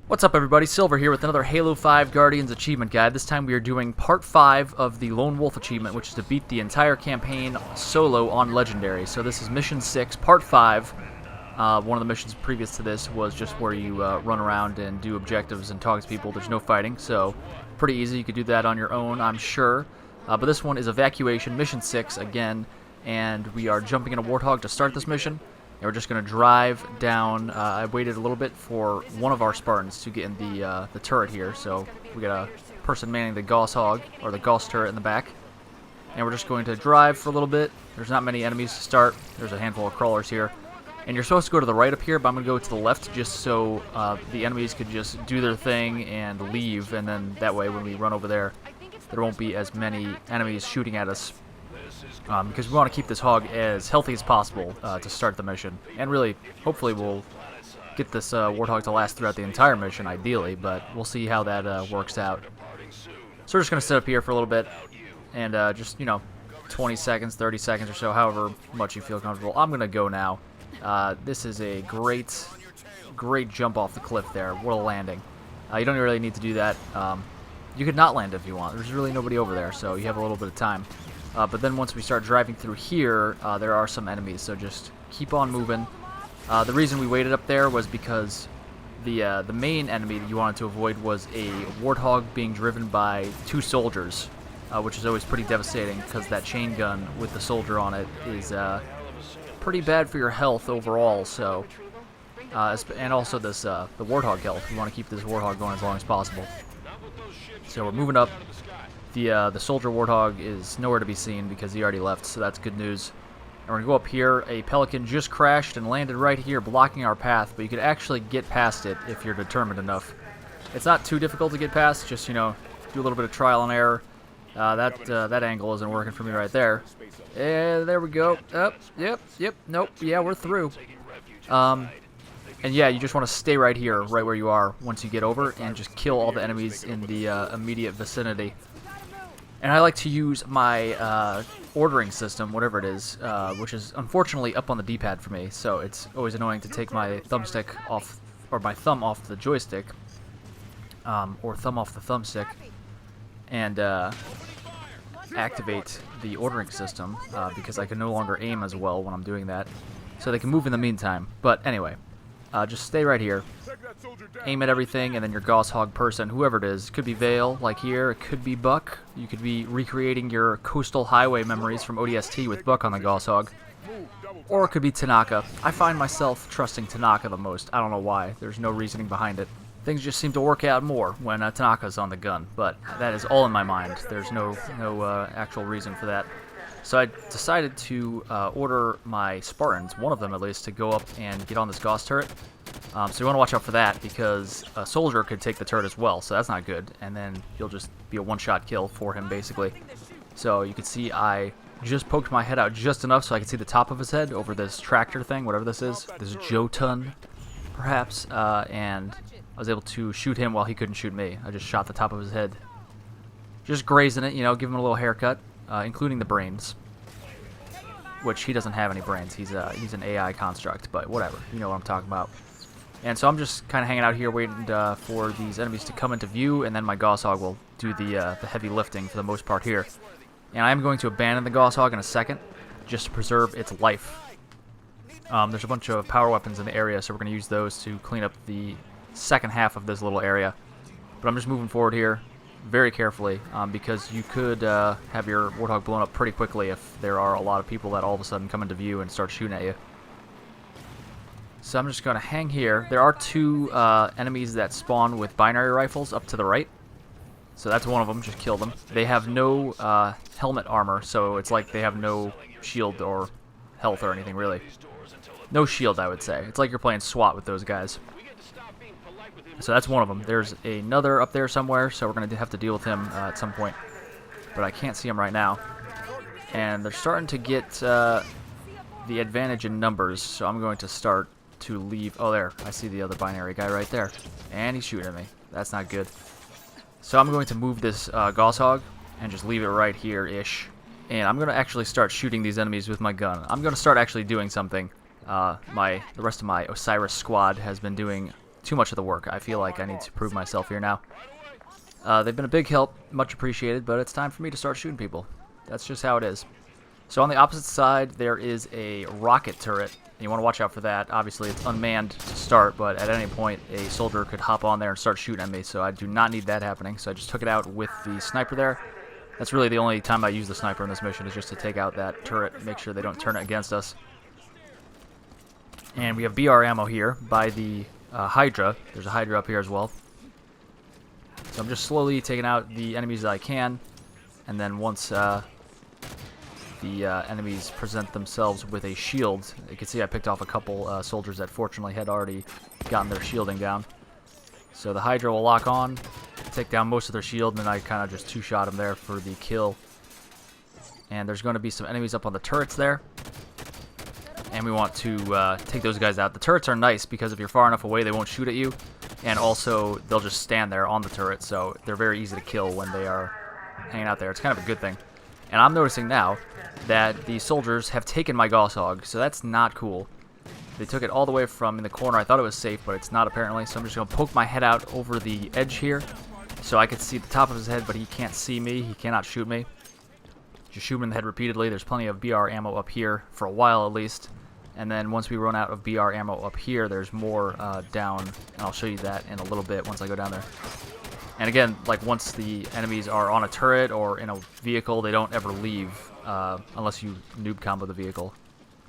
What's up, everybody? Silver here with another Halo 5 Guardians achievement guide. This time we are doing part 5 of the Lone Wolf achievement, which is to beat the entire campaign solo on Legendary. So this is mission 6, part 5. One of the missions previous to this was just where you run around and do objectives and talk to people. There's no fighting, so pretty easy. You could do that on your own, I'm sure. But this one is Evacuation, mission 6 again, and we are jumping in a Warthog to start this mission. And we're just going to drive down. I waited a little bit for one of our Spartans to get in the turret here. So we got a person manning the Gauss Hog, or the Gauss turret in the back. And we're just going to drive for a little bit. There's not many enemies to start. There's a handful of crawlers here. And you're supposed to go to the right up here, but I'm going to go to the left just so the enemies could just do their thing and leave. And then that way when we run over there, there won't be as many enemies shooting at us. Because we want to keep this hog as healthy as possible to start the mission. And really, hopefully we'll get this Warthog to last throughout the entire mission, ideally, but we'll see how that works out. So we're just going to sit up here for a little bit, and just, 20 seconds, 30 seconds or so, however much you feel comfortable. I'm going to go now. This is a great jump off the cliff there. What a landing. You don't really need to do that. You could not land if you want. There's really nobody over there, so you have a little bit of time. But then once we start driving through here, there are some enemies, so just keep on moving. The reason we waited up there was because the main enemy that you wanted to avoid was a Warthog being driven by 2 soldiers, which is always pretty devastating because that chain gun with the soldier on it is pretty bad for your health overall. So, and also this the Warthog health. We want to keep this Warthog going as long as possible. So we're moving up. The soldier Warthog is nowhere to be seen because he already left, so that's good news. And we're going to go up here. A Pelican just crashed and landed right here, blocking our path, but you could actually get past it if you're determined enough. It's not too difficult to get past, just, do a little bit of trial and error. That angle isn't working for me right there. There we go. Yep, nope, yeah, we're through. And yeah, you just want to stay right here, right where you are, once you get over, and just kill all the enemies in the immediate vicinity. And I like to use my ordering system, whatever it is, which is unfortunately up on the D-pad for me, so it's always annoying to take my thumbstick off, or my thumb off the joystick, or thumb off the thumbstick, and activate the ordering system, because I can no longer aim as well when I'm doing that, so they can move in the meantime. But anyway, just stay right here. Aim at everything, and then your Gauss Hog person, whoever it is. It could be Vale, like here. It could be Buck. You could be recreating your coastal highway memories from ODST with Buck on the Gauss Hog. Or it could be Tanaka. I find myself trusting Tanaka the most. I don't know why. There's no reasoning behind it. Things just seem to work out more when Tanaka's on the gun, but that is all in my mind. There's no actual reason for that. So I decided to order my Spartans, one of them at least, to go up and get on this Gauss turret. So you want to watch out for that, because a soldier could take the turret as well, so that's not good. And then you'll just be a one-shot kill for him, basically. So you can see I just poked my head out just enough so I could see the top of his head over this tractor thing, whatever this is. This Jotun, perhaps. And I was able to shoot him while he couldn't shoot me. I just shot the top of his head. Just grazing it, give him a little haircut. Including the brains, which he doesn't have any brains. He's an AI construct, but whatever. You know what I'm talking about. And so I'm just kind of hanging out here waiting for these enemies to come into view, and then my Gauss Hog will do the heavy lifting for the most part here. And I'm going to abandon the Gauss Hog in a second, just to preserve its life. There's a bunch of power weapons in the area, so we're going to use those to clean up the second half of this little area. But I'm just moving forward here very carefully, because you could have your Warthog blown up pretty quickly if there are a lot of people that all of a sudden come into view and start shooting at you. So I'm just going to hang here. There are 2 enemies that spawn with binary rifles up to the right. So that's one of them. Just kill them. They have no helmet armor, so it's like they have no shield or health or anything, really. No shield, I would say. It's like you're playing SWAT with those guys. So that's one of them. There's another up there somewhere, so we're going to have to deal with him at some point. But I can't see him right now. And they're starting to get the advantage in numbers, so I'm going to start to leave. Oh, there. I see the other binary guy right there. And he's shooting at me. That's not good. So I'm going to move this Gauss Hog and just leave it right here-ish. And I'm going to actually start shooting these enemies with my gun. I'm going to start actually doing something the rest of my Osiris squad has been doing too much of the work. I feel like I need to prove myself here now. They've been a big help, much appreciated, but it's time for me to start shooting people. That's just how it is. So on the opposite side, there is a rocket turret. You want to watch out for that. Obviously, it's unmanned to start, but at any point, a soldier could hop on there and start shooting at me, so I do not need that happening. So I just took it out with the sniper there. That's really the only time I use the sniper in this mission, is just to take out that turret, make sure they don't turn it against us. And we have BR ammo here by the Hydra. There's a Hydra up here as well. So I'm just slowly taking out the enemies that I can, and then once the enemies present themselves with a shield. You can see I picked off a couple soldiers that fortunately had already gotten their shielding down. So the Hydra will lock on, take down most of their shield, and then I kind of just two-shot them there for the kill. And there's going to be some enemies up on the turrets there, and we want to take those guys out. The turrets are nice because if you're far enough away, they won't shoot at you, and also they'll just stand there on the turret, so they're very easy to kill when they are hanging out there. It's kind of a good thing. And I'm noticing now that the soldiers have taken my Gauss Hog, so that's not cool. They took it all the way from in the corner. I thought it was safe, but it's not apparently, so I'm just going to poke my head out over the edge here so I can see the top of his head, but he can't see me. He cannot shoot me. Just shoot him in the head repeatedly. There's plenty of BR ammo up here, for a while at least. And then once we run out of BR ammo up here, there's more down, and I'll show you that in a little bit once I go down there. And again, like once the enemies are on a turret or in a vehicle, they don't ever leave unless you noob combo the vehicle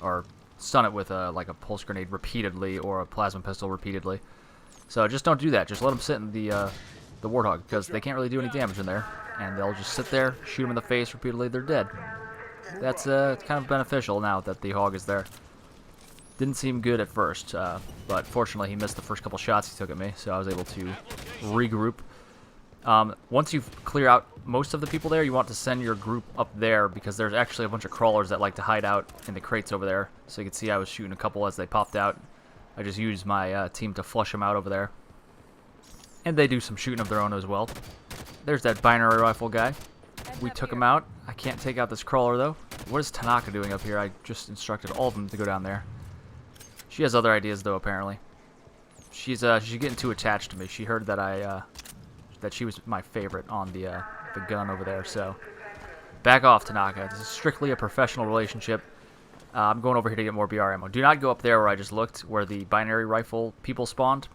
or stun it with like a pulse grenade repeatedly or a plasma pistol repeatedly. So just don't do that. Just let them sit in the Warthog, because they can't really do any damage in there, and they'll just sit there, shoot them in the face repeatedly. They're dead. That's kind of beneficial now that the Hog is there. Didn't seem good at first, but fortunately he missed the first couple shots he took at me, so I was able to regroup. Once you clear out most of the people there, you want to send your group up there, because there's actually a bunch of crawlers that like to hide out in the crates over there. So you can see I was shooting a couple as they popped out. I just used my team to flush them out over there. And they do some shooting of their own as well. There's that binary rifle guy. We took him out. I can't take out this crawler though. What is Tanaka doing up here? I just instructed all of them to go down there. She has other ideas though, apparently. She's getting too attached to me. She heard that that she was my favorite on the gun over there, so back off, Tanaka. This is strictly a professional relationship. I'm going over here to get more BR ammo. Do not go up there where I just looked, where the binary rifle people spawned.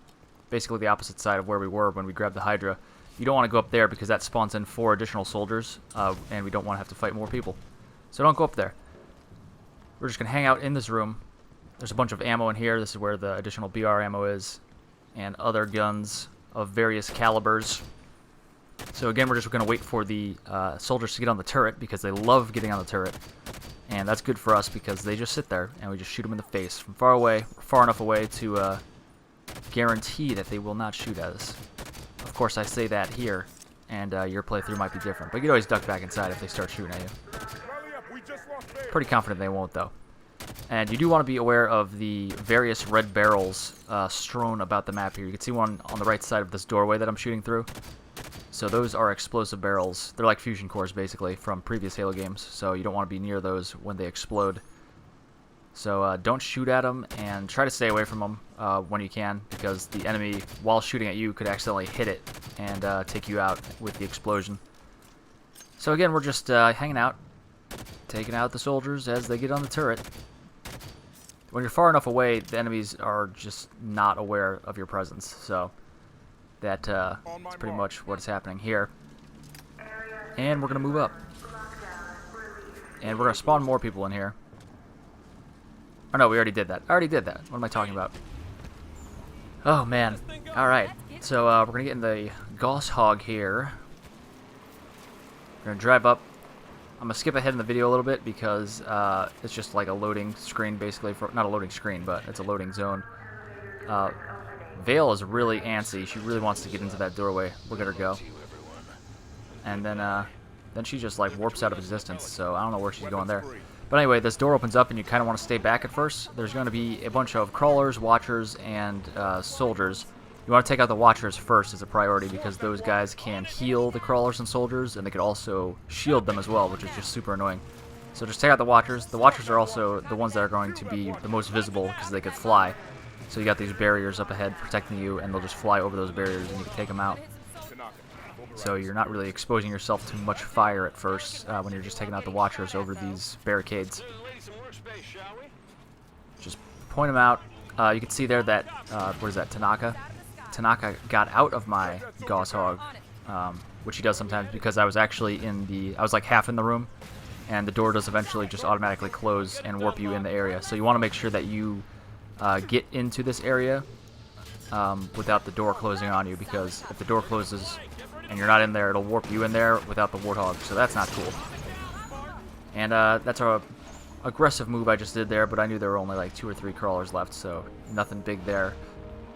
Basically the opposite side of where we were when we grabbed the Hydra. You don't want to go up there because that spawns in 4 additional soldiers, and we don't want to have to fight more people. So don't go up there. We're just going to hang out in this room. There's a bunch of ammo in here. This is where the additional BR ammo is, and other guns of various calibers. So again, we're just going to wait for the soldiers to get on the turret, because they love getting on the turret. And that's good for us because they just sit there and we just shoot them in the face from far away, far enough away to guarantee that they will not shoot at us. Of course, I say that here, and your playthrough might be different, but you can always duck back inside if they start shooting at you. Pretty confident they won't, though. And you do want to be aware of the various red barrels strewn about the map here. You can see one on the right side of this doorway that I'm shooting through. So those are explosive barrels. They're like fusion cores, basically, from previous Halo games. So you don't want to be near those when they explode. So don't shoot at them, and try to stay away from them when you can, because the enemy, while shooting at you, could accidentally hit it and take you out with the explosion. So again, we're just hanging out, taking out the soldiers as they get on the turret. When you're far enough away, the enemies are just not aware of your presence. So that's pretty much what's happening here. And we're going to move up. And we're going to spawn more people in here. Oh no, we already did that. I already did that. What am I talking about? Oh man. Alright. So we're going to get in the Gauss Hog here. We're going to drive up. I'm going to skip ahead in the video a little bit because it's just like a loading screen basically. Not a loading screen, but it's a loading zone. Vale is really antsy. She really wants to get into that doorway. Look at her go. And then she just like warps out of existence, so I don't know where she's going there. But anyway, this door opens up and you kind of want to stay back at first. There's going to be a bunch of crawlers, watchers, and soldiers. You want to take out the watchers first as a priority, because those guys can heal the crawlers and soldiers, and they could also shield them as well, which is just super annoying. So just take out the watchers. The watchers are also the ones that are going to be the most visible because they could fly. So you got these barriers up ahead protecting you, and they'll just fly over those barriers and you can take them out. So you're not really exposing yourself to much fire at first when you're just taking out the Watchers over these barricades. Just point them out. You can see there that, what is that, Tanaka? Tanaka got out of my Gauss Hog, which he does sometimes because I was actually I was like half in the room, and the door does eventually just automatically close and warp you in the area. So you want to make sure that you get into this area without the door closing on you, because if the door closes and you're not in there, it'll warp you in there without the Warthog, so that's not cool. And that's a aggressive move I just did there, but I knew there were only like 2 or 3 crawlers left, so nothing big there.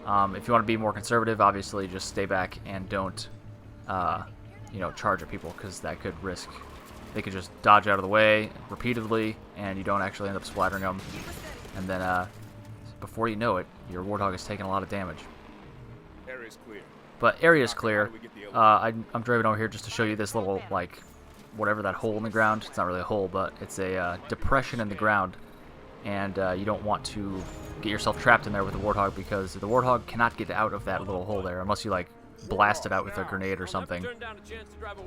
If you want to be more conservative, obviously just stay back and don't you know, charge at people, because that could risk, they could just dodge out of the way repeatedly and you don't actually end up splattering them, and then before you know it, your Warthog is taking a lot of damage. Area's clear. But area's clear. I'm driving over here just to show you this little, like, whatever that hole in the ground. It's not really a hole, but it's a depression in the ground, and you don't want to get yourself trapped in there with the Warthog, because the Warthog cannot get out of that little hole there unless you like blast it out with a grenade or something.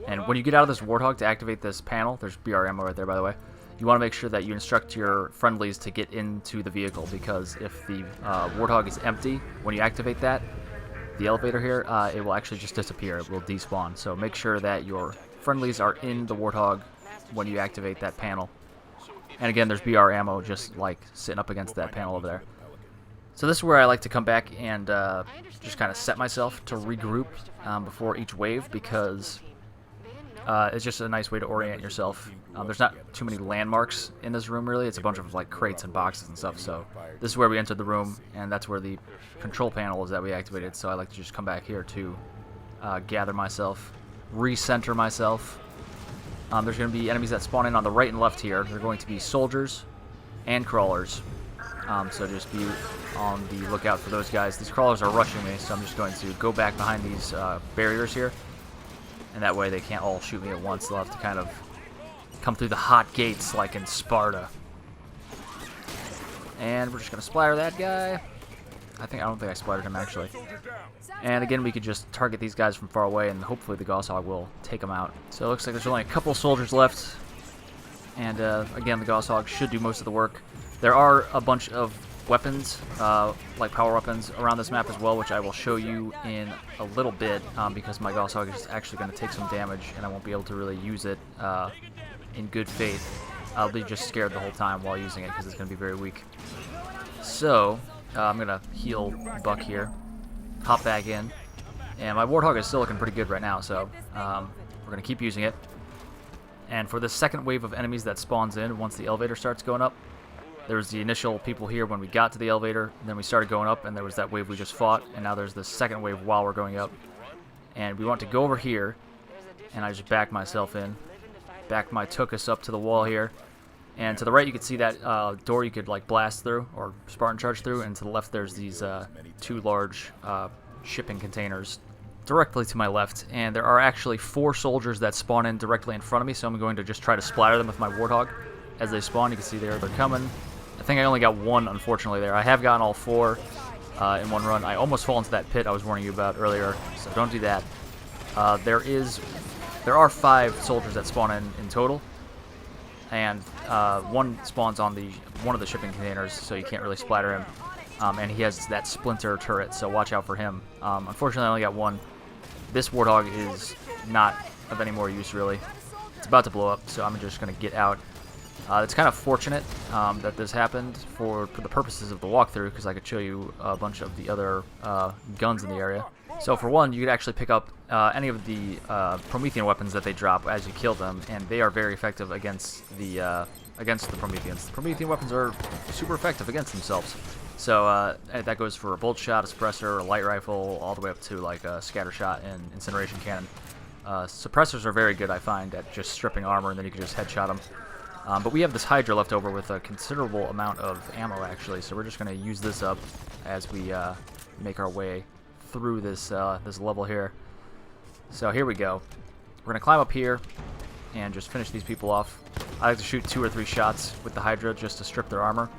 And when you get out of this Warthog to activate this panel, there's BR ammo right there, by the way, you want to make sure that you instruct your friendlies to get into the vehicle, because if the Warthog is empty when you activate that, the elevator here, it will actually just disappear. It will despawn. So make sure that your friendlies are in the Warthog when you activate that panel. And again, there's BR ammo just like sitting up against that panel over there. So this is where I like to come back and just kind of set myself to regroup before each wave, because it's just a nice way to orient yourself. There's not too many landmarks in this room, really. It's a bunch of like crates and boxes and stuff. So this is where we entered the room, and that's where the control panel is that we activated. So I like to just come back here to gather myself, recenter myself. There's going to be enemies that spawn in on the right and left here. They're going to be soldiers and crawlers. So just be on the lookout for those guys. These crawlers are rushing me, so I'm just going to go back behind these barriers here. And that way they can't all shoot me at once. They'll have to kind of come through the hot gates like in Sparta. And we're just going to splatter that guy. I don't think I splattered him, actually. And again, we could just target these guys from far away, and hopefully the Gauss Hog will take them out. So it looks like there's only a couple soldiers left. And again, the Gauss Hog should do most of the work. There are a bunch of weapons, like power weapons, around this map as well, which I will show you in a little bit, because my Gauss Hog is actually going to take some damage, and I won't be able to really use it in good faith. I'll be just scared the whole time while using it, because it's going to be very weak. So I'm going to heal Buck here, hop back in, and my Warthog is still looking pretty good right now, so we're going to keep using it. And for the second wave of enemies that spawns in once the elevator starts going up, there was the initial people here when we got to the elevator, and then we started going up, and there was that wave we just fought, and now there's the second wave while we're going up. And we want to go over here, and I just back myself in, back my Tukus up to the wall here. And to the right you can see that door you could like blast through, or Spartan charge through, and to the left there's these 2 large shipping containers directly to my left. And there are actually 4 soldiers that spawn in directly in front of me, so I'm going to just try to splatter them with my Warthog as they spawn. You can see they're coming. I think I only got 1, unfortunately, there. I have gotten all 4 in one run. I almost fall into that pit I was warning you about earlier, so don't do that. There are 5 soldiers that spawn in total, and 1 spawns on one of the shipping containers, so you can't really splatter him. And he has that splinter turret, so watch out for him. Unfortunately, I only got 1. This Warthog is not of any more use, really. It's about to blow up, so I'm just going to get out. It's kind of fortunate that this happened for the purposes of the walkthrough, because I could show you a bunch of the other guns in the area. So for one, you could actually pick up any of the Promethean weapons that they drop as you kill them, and they are very effective against the Prometheans. The Promethean weapons are super effective against themselves. So that goes for a bolt shot, a suppressor, a light rifle, all the way up to like a scatter shot and incineration cannon. Suppressors are very good, I find, at just stripping armor, and then you can just headshot them. But we have this Hydra left over with a considerable amount of ammo, actually, so we're just going to use this up as we make our way through this level here. So here we go. We're going to climb up here and just finish these people off. I like to shoot 2 or 3 shots with the Hydra just to strip their armor.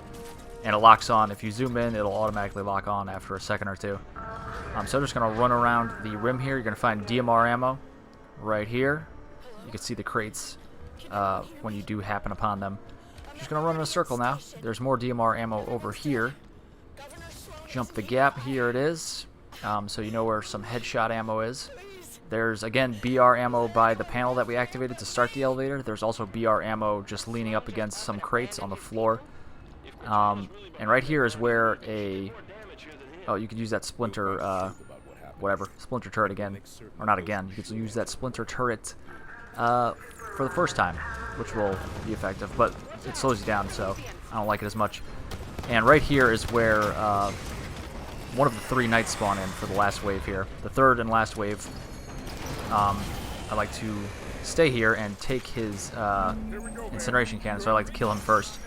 and it locks on. If you zoom in, it'll automatically lock on after a second or two. So I'm just going to run around the rim here. You're going to find DMR ammo right here. You can see the crates when you do happen upon them. Just going to run in a circle now. There's more DMR ammo over here. Jump the gap. Here it is. So you know where some headshot ammo is. There's, again, BR ammo by the panel that we activated to start the elevator. There's also BR ammo just leaning up against some crates on the floor. And right here is where a... Oh, you could use that splinter, splinter turret again. Or not again. You could use that splinter turret for the first time, which will be effective. But it slows you down, so I don't like it as much. And right here is where one of the 3 knights spawn in for the last wave here. The third and last wave. I like to stay here and take his incineration cannon, so I like to kill him first.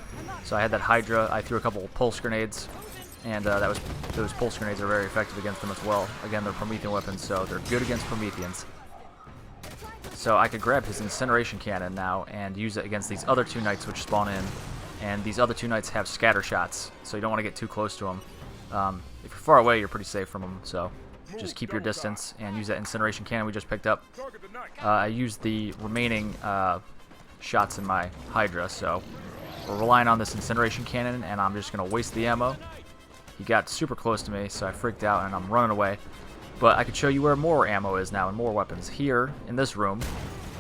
So I had that Hydra. I threw a couple pulse grenades, and those pulse grenades are very effective against them as well. Again, they're Promethean weapons, so they're good against Prometheans. So I could grab his incineration cannon now and use it against these other 2 knights which spawn in. And these other 2 knights have scatter shots, so you don't want to get too close to them. If you're far away, you're pretty safe from them, so just keep your distance and use that incineration cannon we just picked up. I used the remaining shots in my Hydra, so we're relying on this incineration cannon, and I'm just going to waste the ammo. He got super close to me, so I freaked out, and I'm running away. But I could show you where more ammo is now and more weapons. Here, in this room,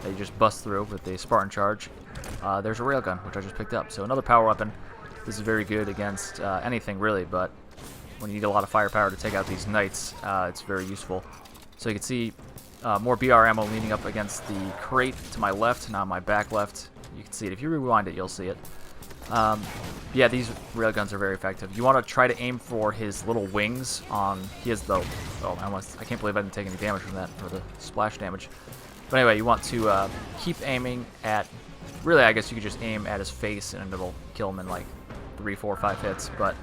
that you just bust through with the Spartan charge, there's a railgun, which I just picked up. So another power weapon. This is very good against anything, really, but when you need a lot of firepower to take out these knights, it's very useful. So you can see more BR ammo leaning up against the crate to my left, now my back left. You can see it. If you rewind it, you'll see it. Yeah, these railguns are very effective. You want to try to aim for his little wings on... He has the... Oh, I can't believe I didn't take any damage from that, for the splash damage. But anyway, you want to keep aiming at... Really, I guess you could just aim at his face and it'll kill him in like 3, 4, 5 hits. But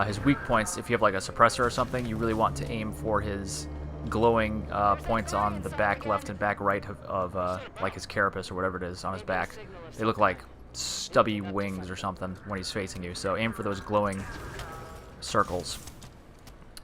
his weak points, if you have like a suppressor or something, you really want to aim for his glowing points on the back left and back right of like his carapace or whatever it is on his back. They look like stubby wings or something when he's facing you, so aim for those glowing circles,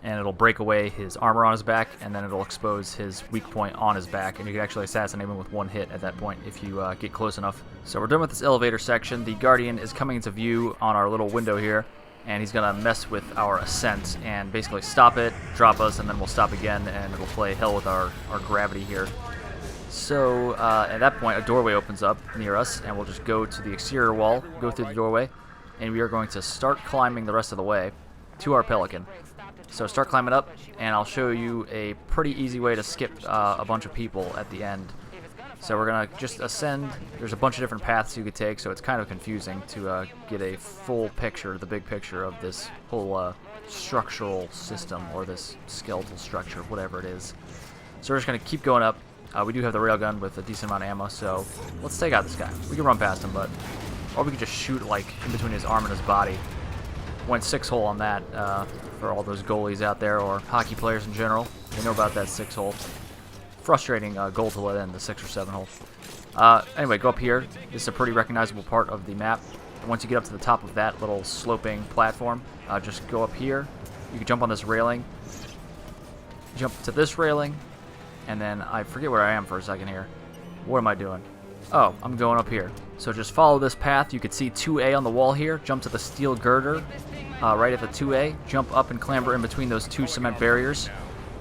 and it'll break away his armor on his back, and then it'll expose his weak point on his back, and you can actually assassinate him with 1 hit at that point if you get close enough. So we're done with this elevator section. The Guardian is coming into view on our little window here, and he's gonna mess with our ascent and basically stop it, drop us, and then we'll stop again, and it'll play hell with our gravity here. So at that point, a doorway opens up near us, and we'll just go to the exterior wall, go through the doorway, and we are going to start climbing the rest of the way to our Pelican. So start climbing up, and I'll show you a pretty easy way to skip a bunch of people at the end. So we're going to just ascend. There's a bunch of different paths you could take, so it's kind of confusing to get a full picture, the big picture of this whole structural system, or this skeletal structure, whatever it is. So we're just going to keep going up. We do have the railgun with a decent amount of ammo, so let's take out this guy. We can run past him, or we could just shoot like in between his arm and his body. Went 6-hole on that for all those goalies out there, or hockey players in general. They know about that 6-hole. Frustrating goal to let in, the 6 or 7-hole. Anyway, go up here. This is a pretty recognizable part of the map. And once you get up to the top of that little sloping platform, just go up here. You can jump on this railing. Jump to this railing. And then I forget where I am for a second here. What am I doing? Oh, I'm going up here. So just follow this path. You can see 2A on the wall here. Jump to the steel girder right at the 2A. Jump up and clamber in between those 2 cement barriers.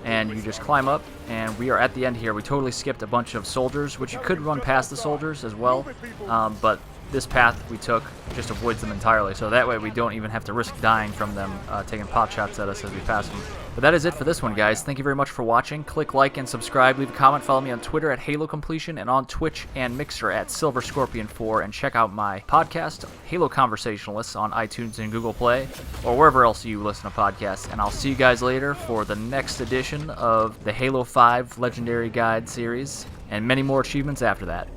And you just climb up. And we are at the end here. We totally skipped a bunch of soldiers, which you could run past the soldiers as well. But this path we took just avoids them entirely. So that way we don't even have to risk dying from them taking pot shots at us as we pass them. But that is it for this one, guys. Thank you very much for watching. Click like and subscribe. Leave a comment. Follow me on Twitter at HaloCompletion and on Twitch and Mixer at SilverScorpion4. And check out my podcast, HaloConversationalists, on iTunes and Google Play, or wherever else you listen to podcasts. And I'll see you guys later for the next edition of the Halo 5 Legendary Guide series, and many more achievements after that.